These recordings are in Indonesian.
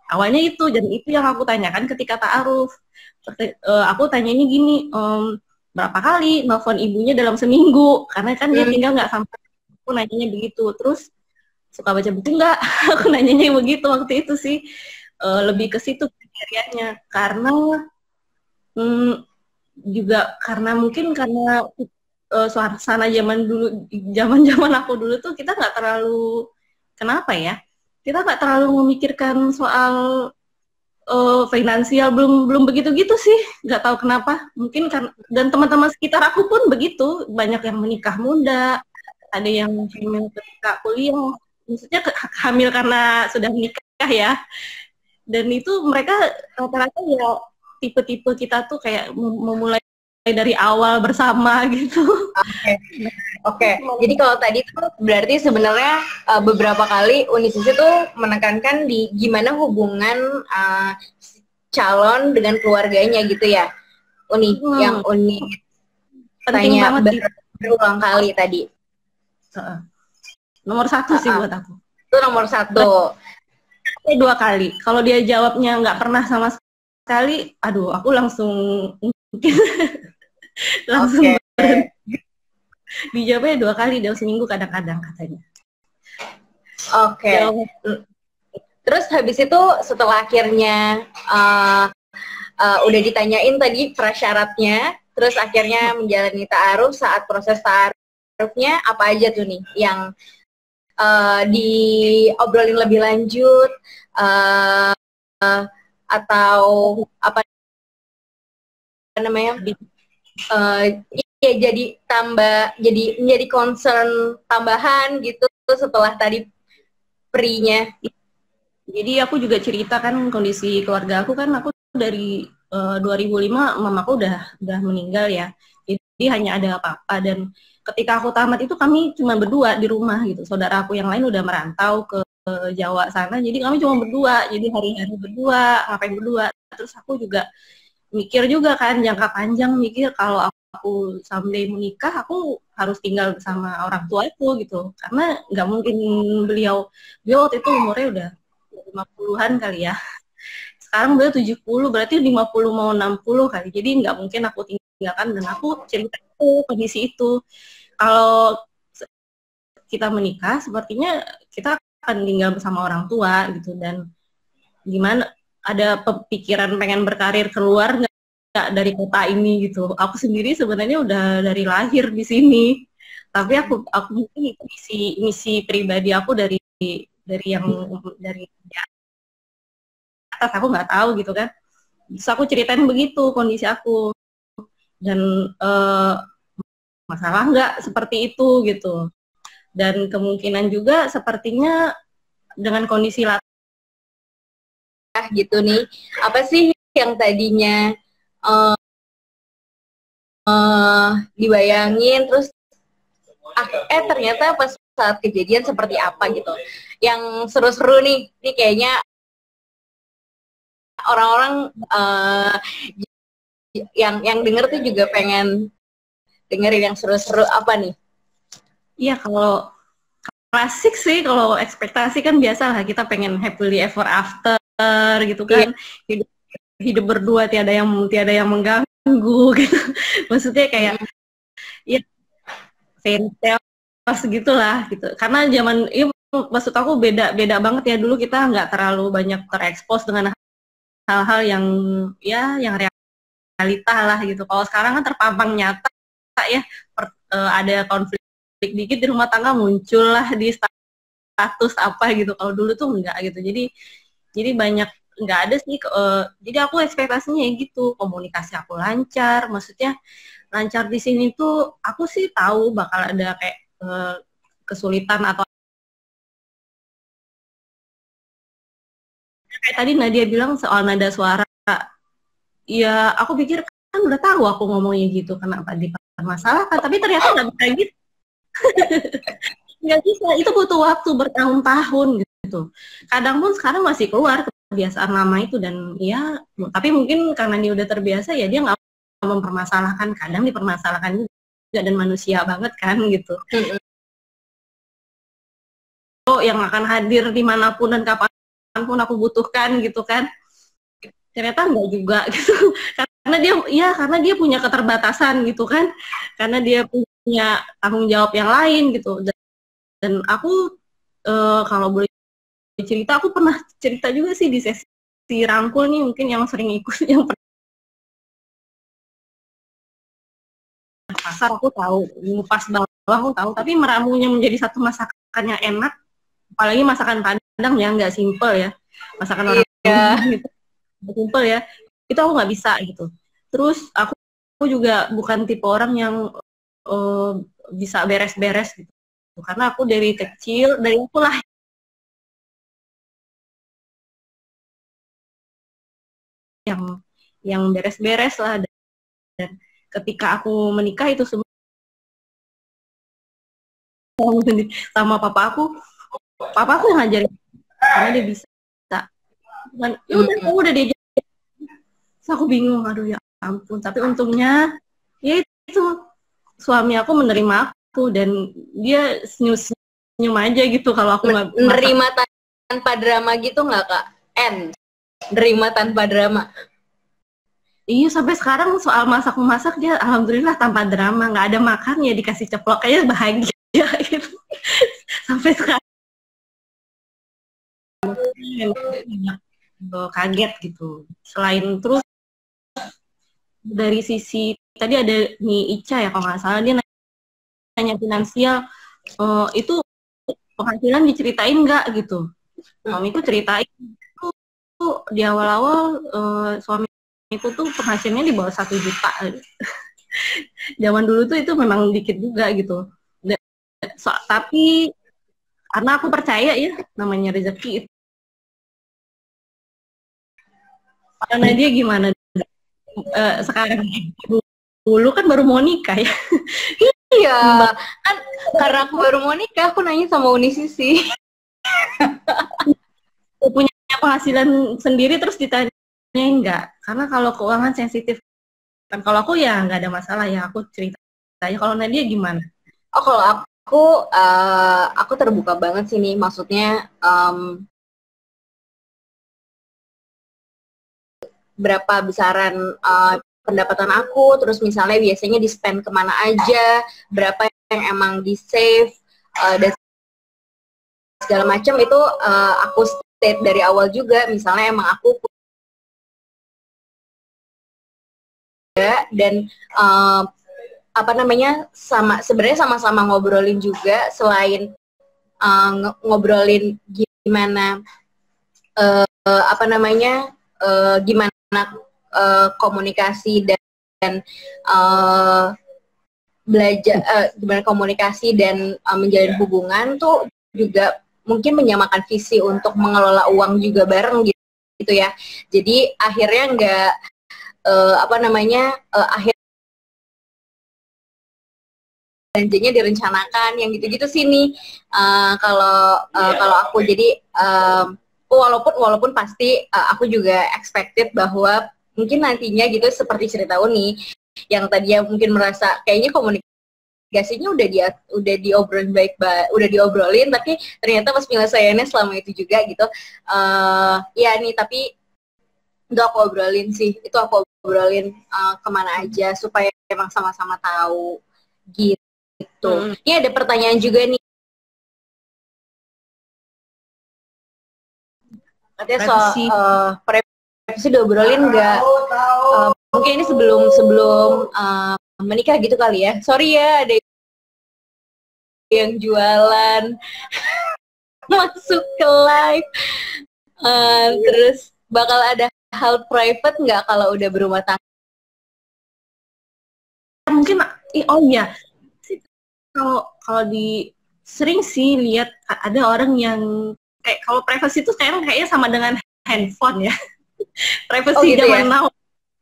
Awalnya itu, dan itu yang aku tanyakan ketika ta'aruf. Aku tanyanya gini, berapa kali nelfon ibunya dalam seminggu, karena kan dia tinggal nggak sampai, aku nanyanya begitu. Terus suka baca buku nggak? Aku nanyanya begitu waktu itu sih. Lebih ke situ kriterianya, karena juga karena mungkin karena suasana zaman dulu, zaman aku dulu tuh kita nggak terlalu, kenapa ya, kita nggak terlalu memikirkan soal finansial, belum begitu gitu sih, nggak tahu kenapa, mungkin kan. Dan teman-teman sekitar aku pun begitu, banyak yang menikah muda, ada yang hamil ketika kuliah, maksudnya hamil karena sudah menikah ya. Dan itu mereka rata-rata ya tipe-tipe kita tuh kayak memulai dari awal bersama gitu. Oke. Jadi kalau tadi tuh berarti sebenarnya beberapa kali Unisisi tuh menekankan di gimana hubungan calon dengan keluarganya gitu ya. Yang Uni penting tanya banget berulang kali tadi. Nomor satu sih buat aku. Itu nomor satu. 2 kali. Kalau dia jawabnya nggak pernah sama sekali, aduh, aku langsung langsung dijawabnya 2 kali dalam seminggu kadang-kadang katanya. Oke. Terus habis itu setelah akhirnya udah ditanyain tadi prasyaratnya, terus akhirnya menjalani ta'aruf, saat proses ta'arufnya apa aja tuh nih yang diobrolin lebih lanjut, atau apa namanya, ya jadi menjadi concern tambahan gitu setelah tadi pre-nya. Jadi aku juga ceritakan kondisi keluarga aku, kan aku dari 2005 mamaku udah meninggal ya. Jadi hanya ada papa, dan ketika aku tamat itu kami cuma berdua di rumah gitu. Saudara aku yang lain udah merantau ke Jawa sana, jadi kami cuma berdua. Jadi hari-hari berdua, ngapain berdua. Terus aku juga mikir juga kan jangka panjang, mikir kalau aku someday menikah, aku harus tinggal bersama orang tuaku gitu. Karena nggak mungkin beliau waktu itu umurnya udah 50-an kali ya. Sekarang beliau 70, berarti 50 mau 60 kali. Jadi nggak mungkin aku tinggalkan, dan aku cerita itu, kondisi itu. Kalau kita menikah, sepertinya kita akan tinggal bersama orang tua gitu. Dan gimana, ada pikiran pengen berkarir keluar nggak dari kota ini gitu. Aku sendiri sebenarnya udah dari lahir di sini, tapi aku mungkin itu misi pribadi aku dari atas, aku nggak tahu gitu kan. Terus aku ceritain begitu kondisi aku, dan masalah nggak seperti itu gitu. Dan kemungkinan juga sepertinya dengan kondisi gitu nih, apa sih yang tadinya dibayangin, terus ternyata pas saat kejadian seperti apa gitu. Yang seru-seru nih kayaknya orang-orang yang denger tuh juga pengen dengerin yang seru-seru apa nih? Iya, kalau klasik sih, kalau ekspektasi kan biasa lah, kita pengen happily ever after gitu kan. Hidup berdua, tiada yang mengganggu gitu. Maksudnya kayak ya fairy tale segitulah gitu. Karena zaman itu maksud aku beda banget ya, dulu kita nggak terlalu banyak terekspos dengan hal-hal yang realita lah gitu. Kalau sekarang kan terpampang nyata ya, ada konflik dikit di rumah tangga muncul lah di status apa gitu. Kalau dulu tuh enggak gitu. Jadi banyak nggak ada sih. Jadi aku ekspektasinya ya gitu, komunikasi aku lancar. Maksudnya lancar di sini tuh aku sih tahu bakal ada kayak kesulitan atau kayak tadi Nadia bilang soal nada suara, ya aku pikir kan udah tahu aku ngomongnya gitu, kenapa dipermasalahkan, tapi ternyata nggak bisa gitu. Nggak bisa, itu butuh waktu bertahun-tahun gitu. Kadang pun sekarang masih keluar kebiasaan lama itu, dan ya, tapi mungkin karena dia udah terbiasa ya dia nggak mempermasalahkan, kadang dipermasalahkan juga, dan manusia banget kan gitu. Yang akan hadir dimanapun dan kapanpun aku butuhkan gitu kan, ternyata enggak juga gitu. Karena dia punya keterbatasan gitu kan, karena dia punya tanggung jawab yang lain gitu. Dan aku kalau boleh cerita, aku pernah cerita juga sih di sesi rangkul nih, mungkin yang sering ikut, yang pasar aku tahu, ngupas bawah aku tahu, tapi meramunya menjadi satu masakan yang enak, apalagi masakan Padang ya, nggak simple ya, masakan orang gitu, simple ya, itu aku nggak bisa gitu. Terus aku juga bukan tipe orang yang bisa beres-beres gitu, karena aku dari kecil, dari aku lah yang beres-beres lah, dan ketika aku menikah itu semua sama papa aku yang ngajarin, karena dia bisa. Dan ya udah, aku udah diajar. So, aku bingung, aduh ya ampun. Tapi untungnya ya itu suami aku menerima aku, dan dia senyum aja gitu kalau aku menerima tanpa drama gitu nggak Kak? Nerima tanpa drama. Iya, sampai sekarang soal masak dia alhamdulillah tanpa drama, nggak ada makan ya dikasih ceplok aja bahagia gitu. Sampai sekarang kaget gitu. Selain terus dari sisi tadi ada nih Ica ya kalau nggak salah, dia nanya finansial, itu penghasilan diceritain nggak gitu. Suamiku ceritain itu di awal-awal, suami itu tuh penghasilannya di bawah 1 juta. Zaman dulu tuh itu memang dikit juga gitu. Tapi karena aku percaya ya namanya rezeki itu. Karena dia gimana? Sekarang dulu kan baru mau nikah ya. Iya, kan karena aku baru mau nikah, aku nanya sama Unisisi. Punya penghasilan sendiri terus ditanya enggak, karena kalau keuangan sensitif kan. Kalau aku ya nggak ada masalah ya, aku cerita aja. Kalau Nadia gimana? Oh, kalau aku terbuka banget sih nih, maksudnya berapa besaran pendapatan aku, terus misalnya biasanya di spend kemana aja, berapa yang emang di save, dan segala macam itu aku state dari awal juga. Misalnya emang aku dan apa namanya, sebenarnya sama-sama ngobrolin juga, selain ngobrolin gimana apa namanya, gimana komunikasi dan belajar gimana komunikasi dan menjalin hubungan tuh, juga mungkin menyamakan visi untuk mengelola uang juga bareng gitu ya. Jadi akhirnya nggak apa namanya, akhir belanjanya direncanakan yang gitu-gitu sih nih. Kalau aku jadi walaupun pasti aku juga expected bahwa mungkin nantinya gitu seperti cerita Uni yang tadinya mungkin merasa kayaknya komunikasinya udah diobrolin udah diobrolin, tapi ternyata pas penyelesaiannya selama itu juga gitu. Ya nih, tapi itu aku obrolin sih, itu aku obrolin kemana aja supaya emang sama-sama tahu gitu. Ini ada pertanyaan juga nih. Katanya soal privasi diobrolin nggak? Mungkin ini sebelum menikah gitu kali ya. Sorry ya, ada yang jualan masuk ke live. Terus bakal ada hal private nggak kalau udah berumah tangga? Mungkin, oh iya, kalau sering sih lihat ada orang yang kayak, kalau privasi itu kayaknya sama dengan handphone ya. Oh Privacy gitu zaman ya? now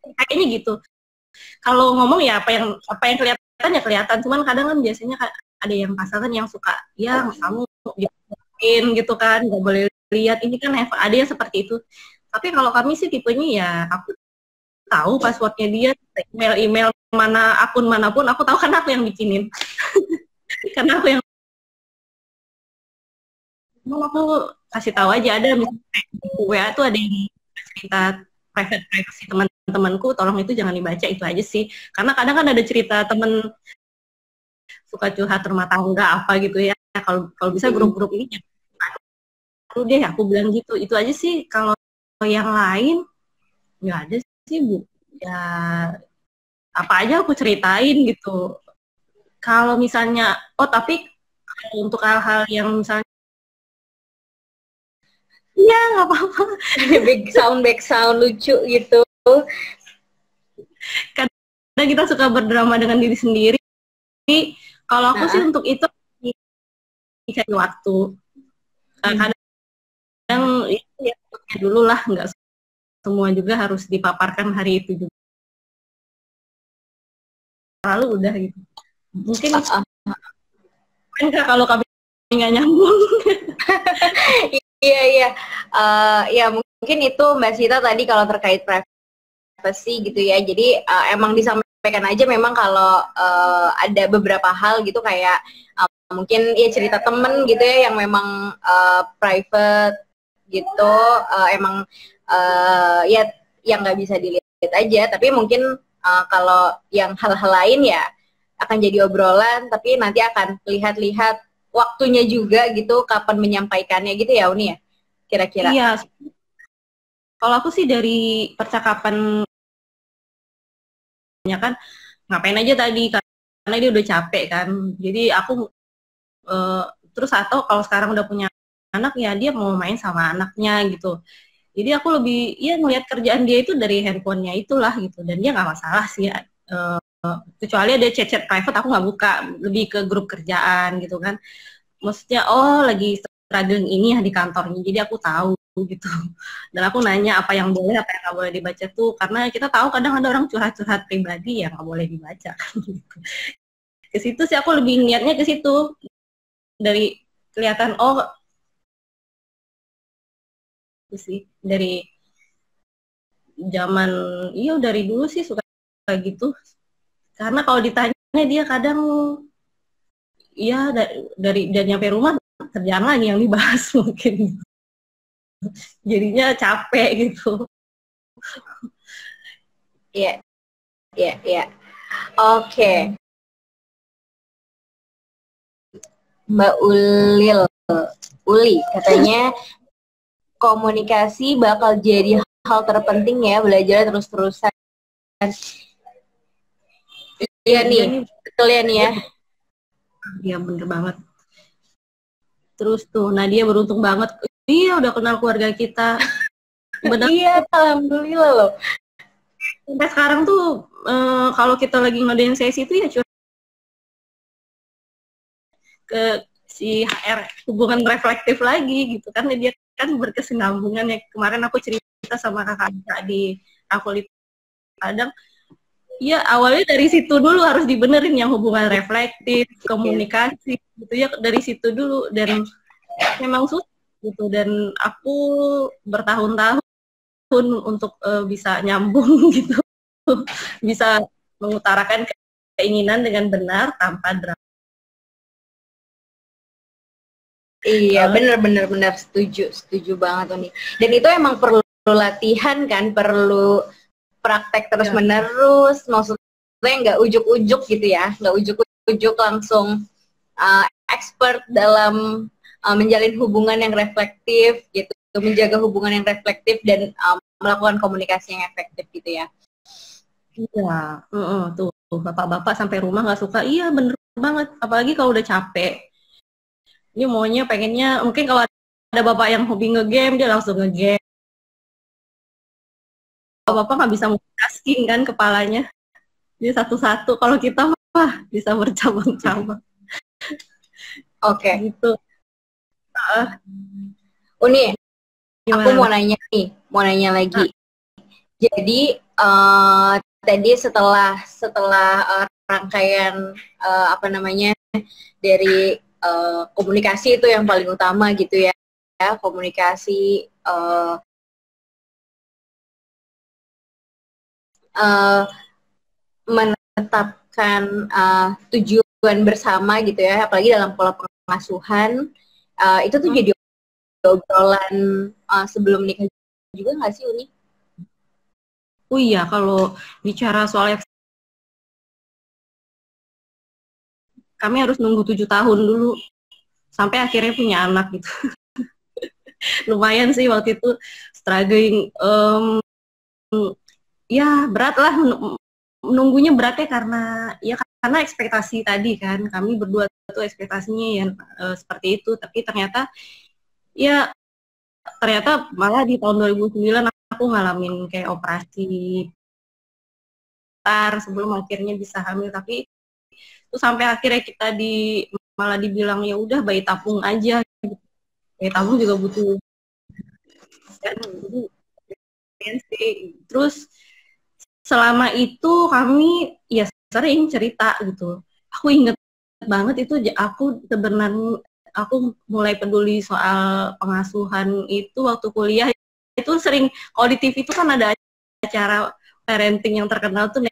kayaknya gitu. Kalau ngomong ya apa yang kelihatan ya kelihatan, cuman kadang kan biasanya ada yang pasangan yang suka ya kamu gituin gitu kan, nggak boleh lihat ini kan ada yang seperti itu. Tapi kalau kami sih tipenya ya aku tahu passwordnya dia, email mana, akun manapun aku tahu, karena aku yang bikinin. Karena aku yang aku kasih tahu aja, ada misalnya WA tuh ada yang cerita privacy teman-temanku, tolong itu jangan dibaca, itu aja sih. Karena kadang kan ada cerita temen suka curhat rumah tangga apa gitu ya. Kalau bisa grup-grup ini perlu deh, aku bilang gitu. Itu aja sih. Kalau yang lain nggak ada sih, Bu. Ya apa aja aku ceritain gitu. Kalau misalnya, tapi untuk hal-hal yang misalnya, iya nggak apa-apa. Back sound lucu gitu. Kadang kita suka berdrama dengan diri sendiri. Kalau aku sih untuk itu cari waktu. Kadang ya dulu lah, nggak semua juga harus dipaparkan hari itu juga. Lalu udah gitu. Mungkin kalau kami nggak nyambung. Iya. Ya mungkin itu Mbak Sita tadi kalau terkait privacy gitu ya. Jadi emang disampaikan aja memang kalau ada beberapa hal gitu kayak mungkin ya cerita temen gitu ya yang memang private gitu, emang ya yang nggak bisa dilihat aja. Tapi mungkin kalau yang hal-hal lain ya akan jadi obrolan, tapi nanti akan lihat-lihat waktunya juga gitu, kapan menyampaikannya gitu ya Uni ya, kira-kira. Iya. Kalau aku sih dari percakapan kan, ngapain aja tadi, karena dia udah capek kan. Jadi aku terus atau kalau sekarang udah punya anak ya dia mau main sama anaknya gitu. Jadi aku lebih ya ngelihat kerjaan dia itu dari handphonenya itulah gitu, dan dia nggak masalah sih ya. Kecuali ada chat-chat private aku nggak buka, lebih ke grup kerjaan gitu kan. Maksudnya lagi struggling ini ya di kantornya, jadi aku tahu gitu. Dan aku nanya apa yang boleh, apa yang nggak boleh dibaca tuh, karena kita tahu kadang ada orang curhat-curhat pribadi yang nggak boleh dibaca. Gitu. Ke situ sih aku lebih niatnya ke situ, dari kelihatan itu sih dari zaman dari dulu sih suka kayak gitu. Karena kalau ditanya dia kadang dari dan nyampe rumah kerjaan lagi yang dibahas mungkin. Jadinya capek gitu. Iya. Oke. Mbak Uli katanya komunikasi bakal jadi hal terpenting ya, belajar terus-terusan. Iya nih, betul ya nih ya. Iya bener banget. Terus tuh Nadia beruntung banget, iya udah kenal keluarga kita. Benar. Iya, alhamdulillah loh. Sampai sekarang tuh kalau kita lagi ngadain sesi itu ya ke si HR hubungan reflektif lagi gitu kan, dia kan berkesinambungan ya. Kemarin aku cerita sama kakak di Akulit Padang, ya awalnya dari situ dulu harus dibenerin yang hubungan reflektif, komunikasi gitu ya, dari situ dulu. Dan memang susah gitu, dan aku bertahun-tahun untuk bisa nyambung gitu, bisa mengutarakan keinginan dengan benar tanpa drama. Iya, benar setuju banget Uni. Dan itu emang perlu latihan kan, perlu praktek terus menerus. Maksudnya nggak ujuk-ujuk gitu ya, nggak ujuk-ujuk langsung expert dalam menjalin hubungan yang reflektif gitu, menjaga hubungan yang reflektif dan melakukan komunikasi yang efektif gitu ya. Iya, tuh bapak-bapak sampai rumah nggak suka, iya bener banget. Apalagi kalau udah capek. Dia maunya pengennya, mungkin kalau ada bapak yang hobi nge-game, dia langsung nge-game. Bapak nggak bisa multitasking kan kepalanya. Dia satu-satu. Kalau kita bisa bercabang-cabang. Oke. Gitu. Uni, Aku Gimana? mau nanya lagi. Nah, Jadi tadi setelah rangkaian apa namanya dari komunikasi itu yang paling utama gitu ya, komunikasi uh, menetapkan tujuan bersama gitu ya, apalagi dalam pola pengasuhan, itu tuh jadi obrolan sebelum nikah juga nggak sih, Uni? oh iya, kalau bicara soal kami harus nunggu 7 tahun dulu sampai akhirnya punya anak gitu. Lumayan sih waktu itu struggling. Ya berat lah, menunggunya beratnya karena ya karena ekspektasi tadi kan, kami berdua tuh ekspektasinya yang seperti itu, tapi ternyata malah di tahun 2009 aku ngalamin kayak operasi sebelum akhirnya bisa hamil. Tapi tuh sampai akhirnya kita malah dibilang ya udah bayi tabung aja, bayi tabung juga butuh kan. Jadi terus selama itu kami ya sering cerita gitu. Aku inget banget itu, aku sebenarnya aku mulai peduli soal pengasuhan itu waktu kuliah. Itu sering, kalau di TV itu kan ada acara parenting yang terkenal tuh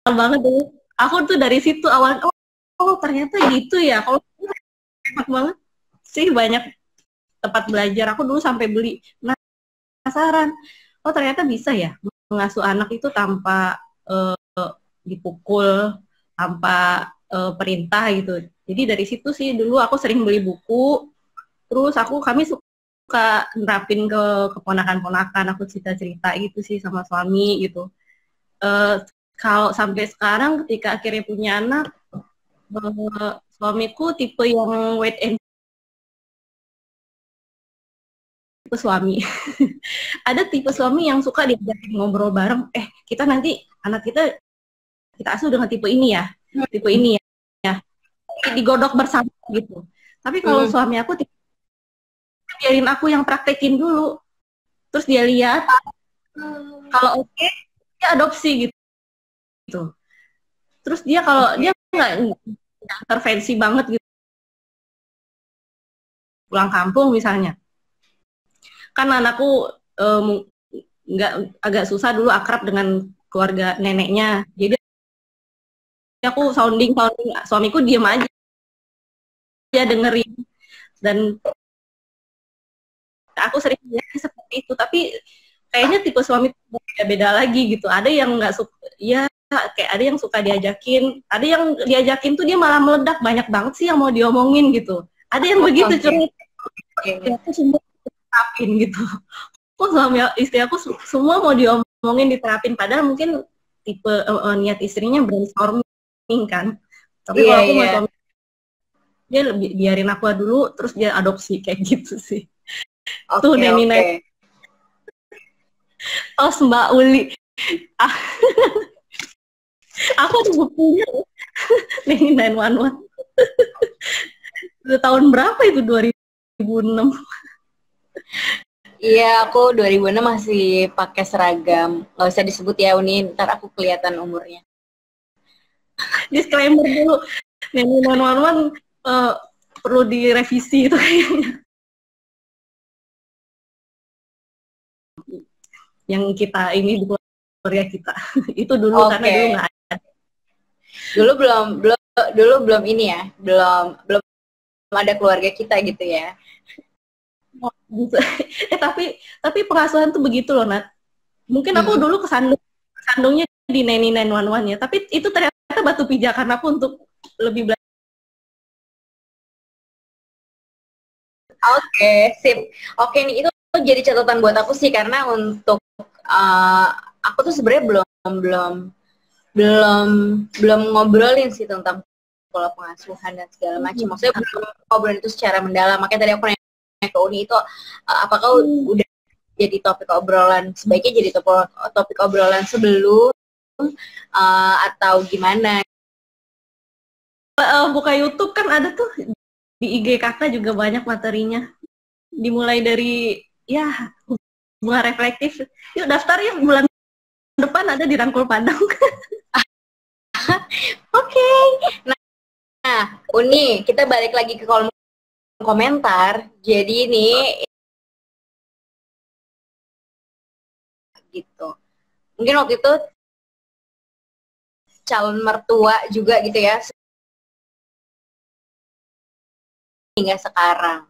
banget tuh. Aku tuh dari situ awal, oh ternyata gitu ya. Kalau enak banget sih, banyak tempat belajar. Aku dulu sampai beli, penasaran. Oh ternyata bisa ya mengasuh anak itu tanpa dipukul, tanpa perintah gitu. Jadi dari situ sih dulu aku sering beli buku. Terus kami suka nerapin ke keponakan-ponakan. Aku cerita-cerita gitu sih sama suami gitu. Kalau sampai sekarang ketika akhirnya punya anak, suamiku tipe yang wait and tipe suami. Ada tipe suami yang suka diajakin ngobrol bareng, kita nanti anak kita asuh dengan tipe ini ya, tipe ini ya, digodok bersama gitu. Tapi kalau suami aku biarin aku yang praktekin dulu, terus dia lihat kalau oke, dia adopsi gitu. Terus dia kalau dia nggak intervensi banget gitu, pulang kampung misalnya, kan anakku nggak agak susah dulu akrab dengan keluarga neneknya, jadi aku sounding, suamiku diem aja, dia dengerin. Dan aku sering lihat seperti itu, tapi kayaknya tipe suami beda-beda lagi gitu. Ada yang nggak suka, ya kayak ada yang suka diajakin, ada yang diajakin tuh dia malah meledak, banyak banget sih yang mau diomongin gitu. Ada yang begitu cerita, aku semua terapin gitu. Kok suami istri aku semua mau diomongin, diterapin, padahal mungkin tipe niat istrinya brainstorming kan. Tapi kalau aku sama suami, dia lebih biarin aku dulu, terus dia adopsi kayak gitu sih. Tuh Neni. Oh Mbak Uli, aku tuh bukunya Neni 911. Udah tahun berapa itu, 2006? Iya, aku 2006 masih pakai seragam. Nggak usah disebut ya, Uni, ntar aku kelihatan umurnya. Disclaimer dulu, Neni 911 perlu direvisi itu kayaknya. Yang kita ini di keluarga kita. Itu dulu karena dulu nggak ada. Dulu belum ini ya, belum ada keluarga kita gitu ya. Tapi pengasuhan tuh begitu loh, Nat. Mungkin aku dulu kesandungnya di Neni 911 ya, tapi itu ternyata batu pijakan aku untuk lebih belajar. Oke, sip. Oke nih, itu jadi catatan buat aku sih, karena untuk aku tuh sebenarnya belum ngobrolin sih tentang pola pengasuhan dan segala macam. Maksudnya belum ngobrolin itu secara mendalam. Makanya tadi aku nanya ke Uni itu, apakah udah jadi topik obrolan, sebaiknya jadi topik obrolan sebelum atau gimana? Buka YouTube kan ada tuh, di IG kakak juga banyak materinya. dimulai dari ya hubungan reflektif. Yuk daftar yuk, bulan depan ada di Rangkul Padang. Oke. Nah, Uni, kita balik lagi ke kolom komentar. Jadi ini gitu. Mungkin waktu itu calon mertua juga gitu ya, hingga sekarang.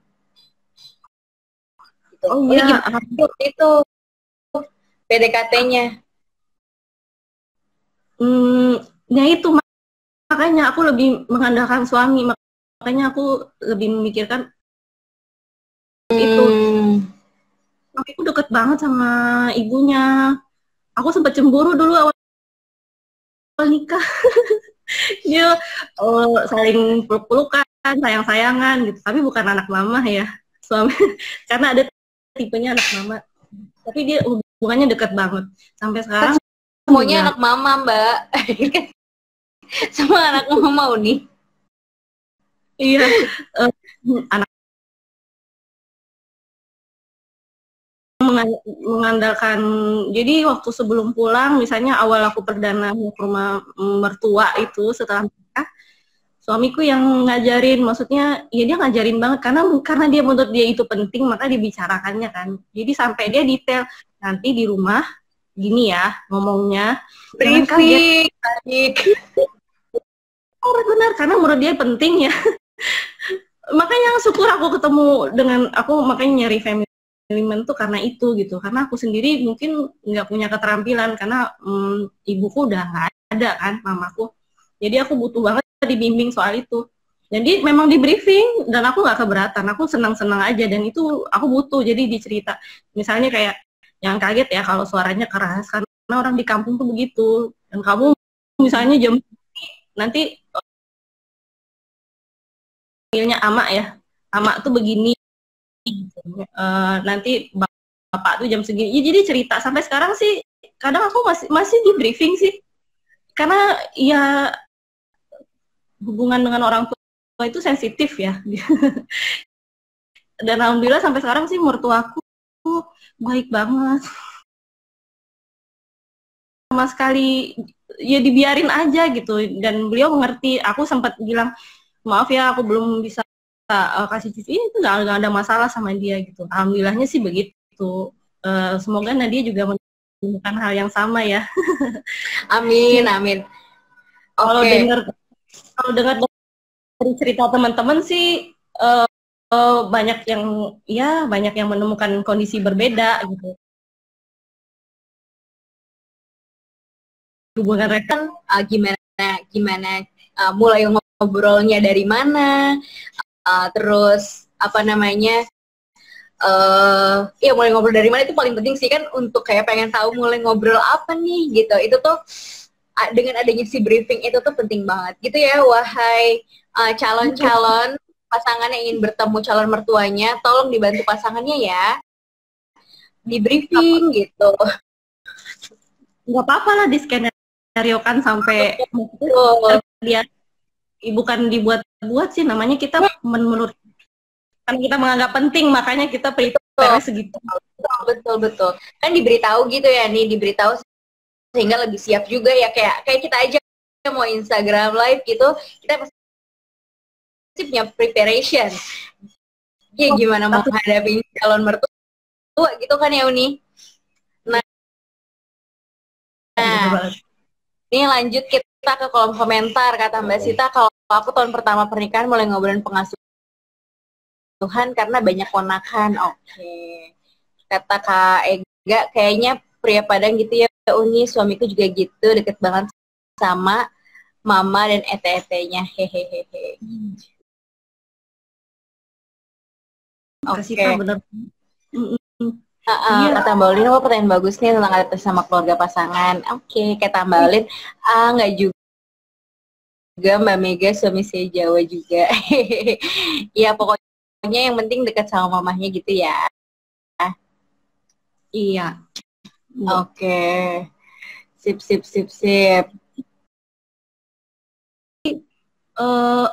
Gitu. Oh Uni iya, gimana itu PDKT-nya? Ya itu makanya aku lebih mengandalkan suami, makanya aku lebih memikirkan itu. Suamiku deket banget sama ibunya. Aku sempat cemburu dulu awal nikah. Dia saling peluk-pelukan, sayang-sayangan gitu. Tapi bukan anak mama ya, suami. Karena ada tipenya anak mama. Tapi dia hubungannya deket banget. Sampai sekarang semuanya anak mama, Mbak. Semua anak mama Uni. Iya, anak mengandalkan. Jadi waktu sebelum pulang, misalnya awal aku perdana ke rumah mertua itu setelah nikah, suamiku yang ngajarin, maksudnya ya dia ngajarin banget karena dia menurut dia itu penting, maka dibicarakannya kan. Jadi sampai dia detail, nanti di rumah gini ya ngomongnya, jangan kaget. Benar, karena menurut dia penting ya. Makanya syukur aku ketemu dengan aku, makanya nyari family man tuh karena itu gitu, karena aku sendiri mungkin nggak punya keterampilan karena ibuku udah nggak ada kan, mamaku, jadi aku butuh banget dibimbing soal itu. Jadi memang di briefing dan aku nggak keberatan, aku senang-senang aja, dan itu aku butuh. Jadi dicerita, misalnya kayak yang kaget ya kalau suaranya keras karena orang di kampung tuh begitu, dan kamu misalnya jam nanti panggilnya ama ya, ama tuh begini, nanti bapak tuh jam segini. Ya, jadi cerita sampai sekarang sih kadang aku masih di briefing sih, karena ya hubungan dengan orang tua itu sensitif ya. Dan alhamdulillah sampai sekarang sih mertuaku baik banget, sama sekali ya dibiarin aja gitu, dan beliau mengerti. Aku sempat bilang maaf ya aku belum bisa kasih cucu, itu nggak ada masalah sama dia gitu. Alhamdulillahnya sih begitu. Semoga Nadia juga menemukan hal yang sama ya. Amin, amin. Okay. Kalau dengar dari cerita teman-teman sih banyak yang menemukan kondisi berbeda gitu. Hubungan mereka gimana mulai ngobrolnya dari mana, terus apa namanya, ya mulai ngobrol dari mana itu paling penting sih kan, untuk kayak pengen tahu mulai ngobrol apa nih gitu. Itu tuh dengan adanya si briefing itu tuh penting banget gitu ya. Wahai calon-calon pasangan yang ingin bertemu calon mertuanya, tolong dibantu pasangannya ya di briefing gitu. Nggak apa-apa lah di skenario kan sampai dia bukan dibuat-buat sih, namanya kita menurut kan kita menganggap penting, makanya kita prepare segitu. Betul kan diberitahu gitu ya nih, diberitahu sehingga lebih siap juga ya, kayak kita aja mau Instagram live gitu, kita pasti punya preparation ya gimana mau menghadapi calon mertua gitu kan ya Uni. Nah, ini lanjut kita ke kolom komentar. Kata Mbak Sita, kalau aku tahun pertama pernikahan mulai ngobrolin pengasuhan karena banyak ponakan. Oke. Kata Kak Ega, kayaknya pria Padang gitu ya Uni, suamiku juga gitu, deket banget sama mama dan ete-etenya. Hehehe. Oke. Bener. Kata Mbak Olin, apa pertanyaan bagus nih tentang adaptasi sama keluarga pasangan. Oke, kata Mbak Olin, nggak juga Mbak Mega, suami saya Jawa juga. Ya pokoknya yang penting dekat sama mamahnya gitu ya. Iya. Oke. Sip.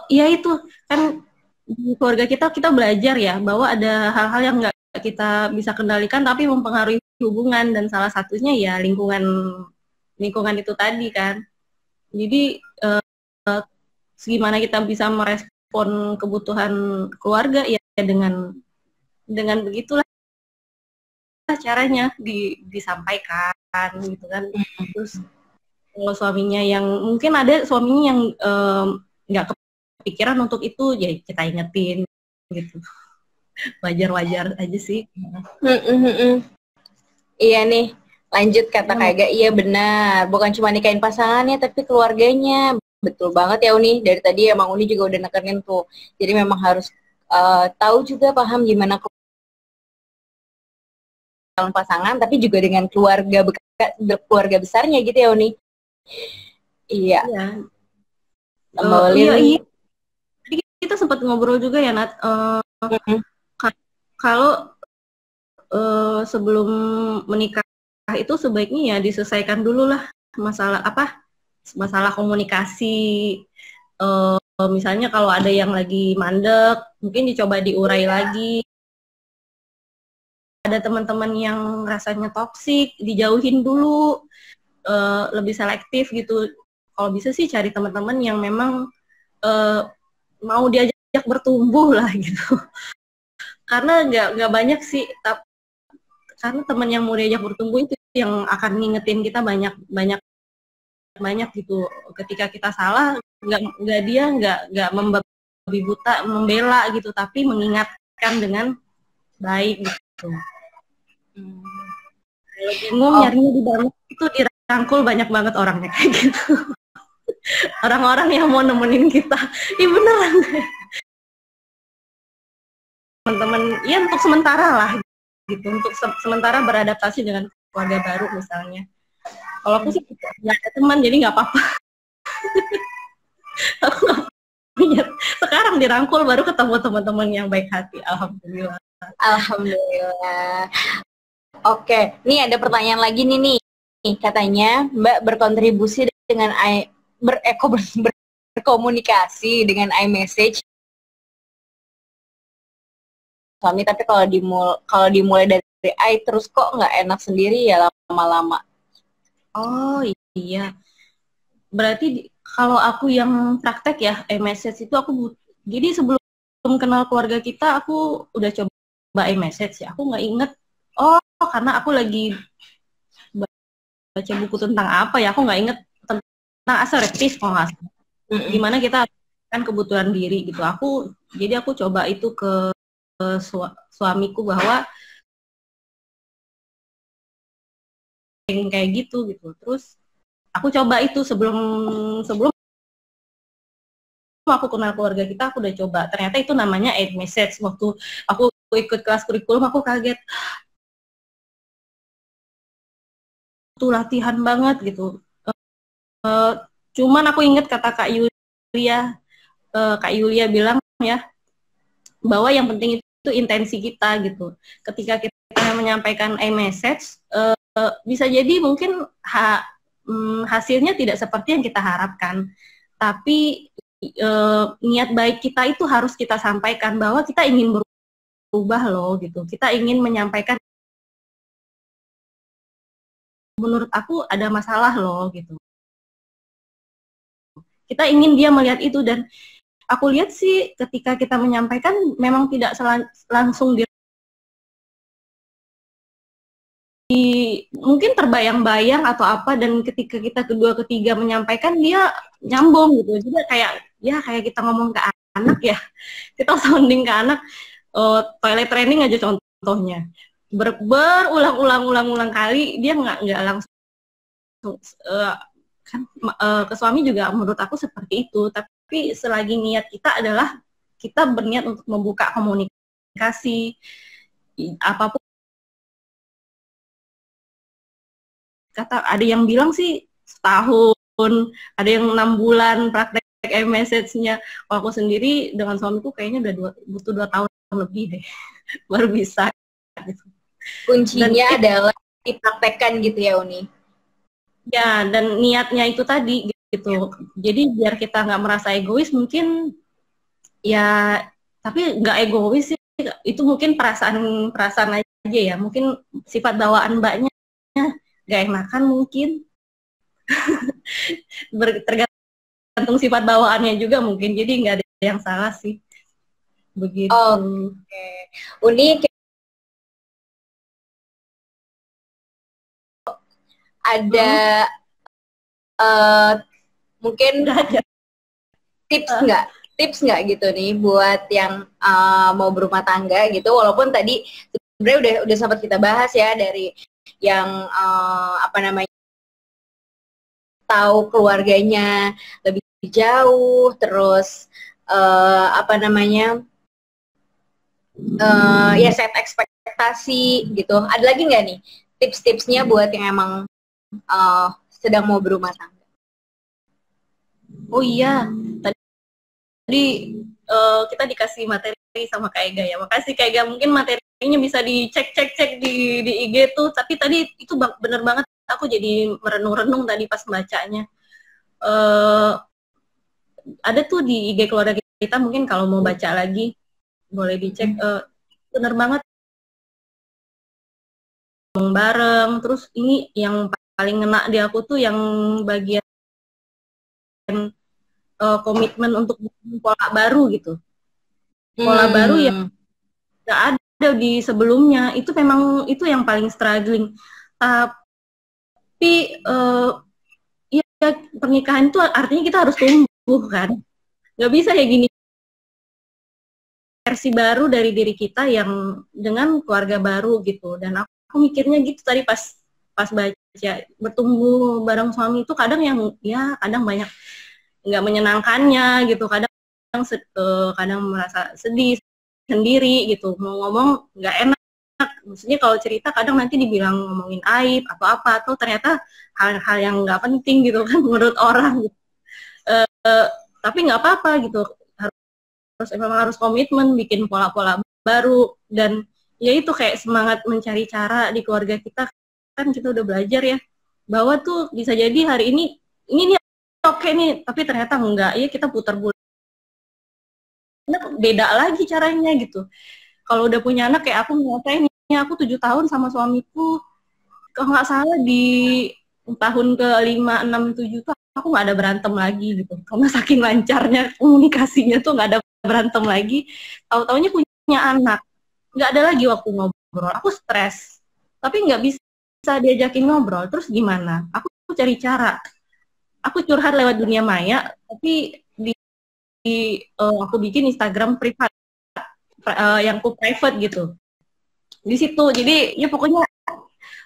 Ya itu kan di keluarga kita belajar ya bahwa ada hal-hal yang nggak kita bisa kendalikan tapi mempengaruhi hubungan, dan salah satunya ya lingkungan itu tadi kan. Jadi gimana kita bisa merespon kebutuhan keluarga ya dengan begitulah caranya disampaikan gitu kan. Terus kalau suaminya yang mungkin ada suaminya yang nggak kepikiran untuk itu, ya kita ingetin gitu. Wajar-wajar aja sih. Iya nih, lanjut kata Kak. Iya benar, bukan cuma nikahin pasangannya tapi keluarganya. Betul banget ya Uni, dari tadi emang Uni juga udah nekenin tuh. Jadi memang harus tahu juga, paham gimana calon pasangan, tapi juga dengan keluarga besarnya gitu ya Uni. Iya. Iya. Jadi kita sempat ngobrol juga ya Nat. Kalau sebelum menikah itu sebaiknya ya diselesaikan dulu lah masalah komunikasi. Misalnya kalau ada yang lagi mandek, mungkin dicoba diurai lagi. Ada teman-teman yang rasanya toksik, dijauhin dulu, lebih selektif gitu. Kalau bisa sih cari teman-teman yang memang mau diajak bertumbuh lah gitu. Karena nggak banyak sih, karena teman yang mau diajak bertumbuh itu yang akan ngingetin kita banyak gitu. Ketika kita salah, dia nggak membabi buta membela gitu, tapi mengingatkan dengan baik gitu. Kalau bingung nyarinya di dalam itu dirangkul banyak banget orangnya kayak gitu. Orang-orang yang mau nemenin kita. Iya beneran. Teman-teman, ya untuk sementara lah gitu, untuk sementara beradaptasi dengan keluarga baru misalnya. Kalau aku sih nggak ada teman, jadi nggak apa-apa. Aku nggak, sekarang dirangkul baru ketemu teman-teman yang baik hati. Alhamdulillah. Alhamdulillah. Oke, nih ada pertanyaan lagi nih. Katanya Mbak berkontribusi dengan berkomunikasi dengan iMessage suami, tapi kalau dimulai dari terus kok nggak enak sendiri ya lama-lama. Oh iya, berarti kalau aku yang praktek ya iMessage itu jadi sebelum kenal keluarga kita aku udah coba iMessage ya, aku nggak inget. Karena aku lagi baca buku tentang apa ya, aku nggak inget tentang asertif kalau nggak salah. Gimana kita kan kebutuhan diri gitu. Jadi aku coba itu ke suamiku bahwa kayak gitu. Terus aku coba itu sebelum aku kenal keluarga kita, aku udah coba. Ternyata itu namanya iMessage. Waktu aku ikut kelas kurikulum aku kaget. Itu latihan banget gitu. Cuman aku inget kata Kak Yulia bilang ya, bahwa yang penting itu intensi kita gitu. Ketika kita menyampaikan iMessage, bisa jadi mungkin hasilnya tidak seperti yang kita harapkan, tapi niat baik kita itu harus kita sampaikan bahwa kita ingin berubah loh gitu. Kita ingin menyampaikan, menurut aku ada masalah loh gitu. Kita ingin dia melihat itu, dan aku lihat sih ketika kita menyampaikan memang tidak langsung mungkin terbayang-bayang atau apa, dan ketika kita kedua ketiga menyampaikan dia nyambung gitu. Jadi kayak kita ngomong ke anak ya, kita sounding ke anak, toilet training aja contohnya, berulang-ulang kali dia nggak langsung kan, ke suami juga menurut aku seperti itu. Tapi selagi niat kita adalah kita berniat untuk membuka komunikasi apapun. Ada yang bilang sih setahun, ada yang 6 bulan praktek iMessage-nya. Kalau aku sendiri dengan suamiku kayaknya udah butuh 2 tahun lebih deh baru bisa gitu. Kuncinya adalah dipraktekkan gitu ya Uni. Ya, dan niatnya itu tadi gitu. Jadi biar kita nggak merasa egois, mungkin ya Tapi nggak egois sih, itu mungkin perasaan aja ya, mungkin sifat bawaan mbaknya nggak enakan mungkin. Tergantung sifat bawaannya juga mungkin, jadi nggak ada yang salah sih, begitu. Oke. Uni ada mungkin tips nggak gitu nih buat yang mau berumah tangga gitu, walaupun tadi sebenarnya udah sempat kita bahas ya, dari yang apa namanya, tahu keluarganya lebih jauh, terus apa namanya, ya set ekspektasi gitu. Ada lagi nggak nih tips-tipsnya buat yang emang sedang mau berumah tangga? Oh iya, tadi kita dikasih materi sama Kak Ega ya. Makasih Kak Ega, mungkin materinya bisa dicek di IG tuh. Tapi tadi itu bener banget, aku jadi merenung-renung tadi pas bacanya. Ada tuh di IG keluarga kita, mungkin kalau mau baca lagi boleh dicek. Bener banget, ngomong bareng. Terus ini yang paling ngena di aku tuh yang bagian komitmen untuk pola baru gitu. Pola baru yang nggak ada di sebelumnya, itu memang itu yang paling struggling. Tapi ya pernikahan itu artinya kita harus tumbuh kan, nggak bisa kayak gini, versi baru dari diri kita yang dengan keluarga baru gitu. Dan aku mikirnya gitu tadi pas baca, bertumbuh bareng suami itu kadang yang ya kadang banyak nggak menyenangkannya gitu, kadang merasa sedih sendiri gitu, mau ngomong nggak enak, maksudnya kalau cerita kadang nanti dibilang ngomongin aib atau apa, atau ternyata hal-hal yang nggak penting gitu kan menurut orang gitu. Tapi nggak apa-apa gitu, memang harus komitmen bikin pola-pola baru. Dan ya itu kayak semangat mencari cara di keluarga kita, kan kita udah belajar ya bahwa tuh bisa jadi hari ini nih oke nih, tapi ternyata enggak, ya kita putar-putar beda lagi caranya gitu. Kalau udah punya anak kayak aku ngerasain, aku 7 tahun sama suamiku, kalau nggak salah di tahun ke-5, 6, 7 tuh aku nggak ada berantem lagi gitu, karena saking lancarnya komunikasinya tuh nggak ada berantem lagi. Tahu-taunya punya anak, nggak ada lagi waktu ngobrol. Aku stres, tapi nggak bisa diajakin ngobrol. Terus gimana? Aku cari cara. Aku curhat lewat dunia maya, tapi aku bikin Instagram privat, yang aku private gitu. Di situ, jadi ya pokoknya,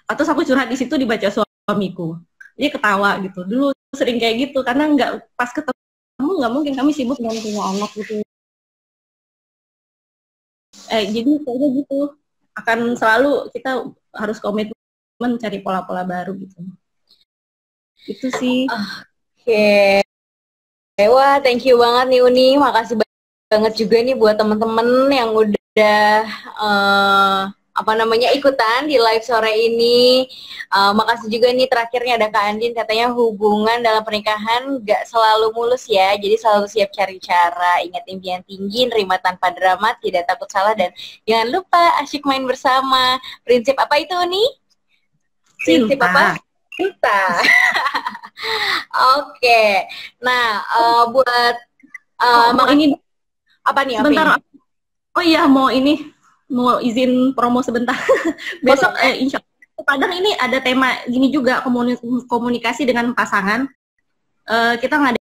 atau aku curhat di situ dibaca suamiku, dia ketawa gitu. Dulu sering kayak gitu, karena nggak pas ketemu nggak mungkin, kami sibuk dengan punya anak gitu. Jadi kayaknya gitu, akan selalu kita harus komitmen cari pola-pola baru gitu. Itu sih. Oke. Wah, thank you banget nih Uni. Makasih banget juga nih buat temen-temen yang udah apa namanya ikutan di live sore ini. Makasih juga nih, terakhirnya ada Kak Andin, katanya hubungan dalam pernikahan gak selalu mulus ya, jadi selalu siap cari cara, ingat impian tinggi, nerima tanpa drama, tidak takut salah, dan jangan lupa asyik main bersama. Prinsip apa itu Uni? Prinsip Cinta. apa? Cinta. Oke. Nah, buat ini apa nih? Sebentar. Oh iya, mau izin promo sebentar. Besok insya Allah kadang ini ada tema gini juga, komunikasi dengan pasangan. Kita ngadain